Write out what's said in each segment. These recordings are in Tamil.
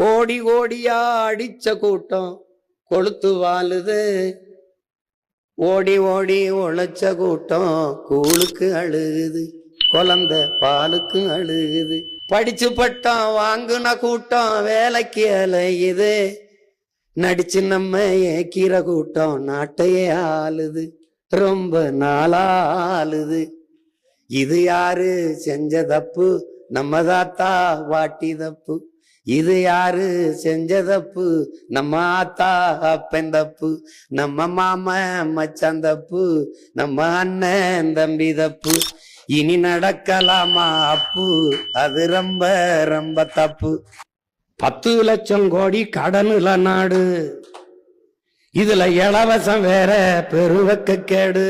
கோடி கோடியா அடிச்ச கூட்டம் கொளுத்து வாழுது. ஓடி ஓடி உழைச்ச கூட்டம் கூழுக்கு அழுகுது. குழந்த பாலுக்கு அழுகுது. படிச்சு பட்டம் வாங்குன கூட்டம் வேலைக்கு அலையுது. நடிச்சு நம்ம ஏக்கிற கூட்டம் நாட்டையே ஆளுது. ரொம்ப நாளாளுது. இது யாரு செஞ்ச தப்பு? நம்ம தாத்தா வாட்டி தப்பு. இது யாரு செஞ்ச தப்பு? நம்ம ஆத்தா அப்பன் தப்பு. நம்ம மாம மச்சான் தப்பு. நம்ம அண்ணன் தம்பி தப்பு. இனி நடக்கலாமா அப்பு? அது ரொம்ப ரொம்ப தப்பு. 10 லட்சம் கோடி கடனுல நாடு. இதுல இலவசம் வேற பெருவக்க கேடு.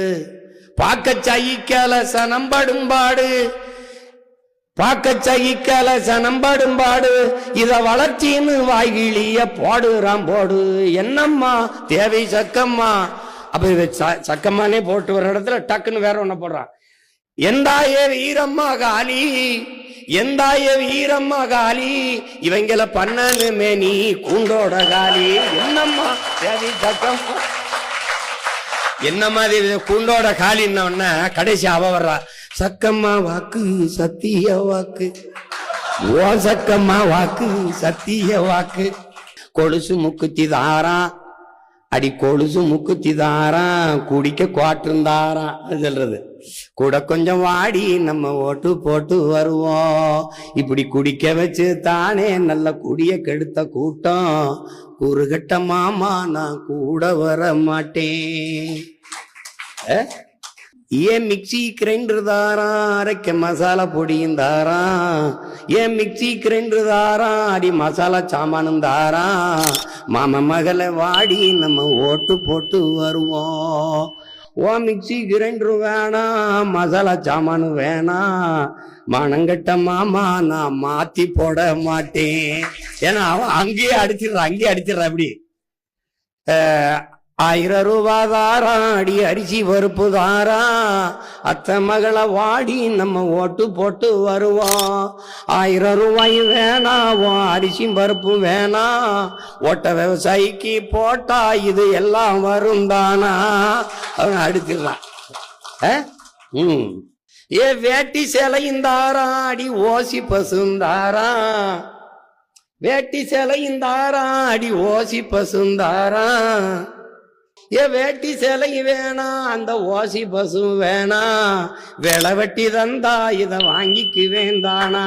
பாக்க சகிக்கல சனம்படும்பாடு. பாக்க சகிக்கல சனம்படும்பாடு. இத வளர்ச்சின்னு வாய்கிளிய போடுறான் போடு. என்னம்மா தேவை சக்கம்மா? அப்ப இத சக்கம்மானே போட்டு வர இடத்துல டக்குன்னு வேற ஒண்ணு போடுறான். எந்தாய வீரம்மா காலி, எந்தாய வீரம்மா காலி, இவங்கள பண்ணனுமே நீ கூண்டோட காலி. என்னம்மா தேவி சக்கம்மா? என்னம்மா கூண்டோட காலின்னு கடைசி அவ வர்றா. சக்கம்மா வாக்கு சத்திய வாக்கு. ஓ சக்கம்மா வாக்கு சத்திய வாக்கு. கொலுசு முக்குத்தி தாரான். அடி கொலுசு முக்குத்தி தாரான். குடிக்க குவாட்டிருந்தாரான் சொல்றது. கூட கொஞ்சம் வாடி நம்ம ஓட்டு போட்டு வருவோம். இப்படி குடிக்க வச்சு தானே நல்ல குடிய கெடுத்த கூட்டம். குறுகட்ட மாமா நான் கூட வர மாட்டேன். ஏன் மிக்சி கிரைண்டர் தாரான். அரைக்க மசாலா பொடியும் தாரான். ஏன் மிக்சி கிரைண்டர் தாரான். அடி மசாலா சாமானும் தாரான். மாம மகளை வாடி நம்ம ஓட்டு போட்டு வருவோம். ஓ மிக்சி கிரைண்டர் வேணாம், மசாலா சாமானு வேணாம். மனங்கட்ட மாமா நான் மாத்தி போட மாட்டேன். ஏன்னா அவன் அங்கேயே அடிச்சிடுற அப்படி. 1000 ரூபா தாரான். அடி அரிசி பருப்பு தாரான். அத்தை மகளை வாடி நம்ம ஓட்டு போட்டு வருவோம். 1000 ரூபாயும் வேணாம், அரிசி பருப்பு வேணாம். ஓட்ட விவசாயிக்கு போட்டா இது எல்லாம் வரும் தானா? அவன் அடிச்சிடறான். ஏ வேட்டி சேலையும் தாரான். அடி ஓசி பசுந்தாரான். வேட்டி சேலையும் தாரான். அடி ஓசி பசுந்தாரான். ஏ வேட்டி சேலை வேணாம், அந்த ஓசி பசு வேணாம். வெளை வெட்டி தந்தா இத வாங்கிக்கு வேண்டானா?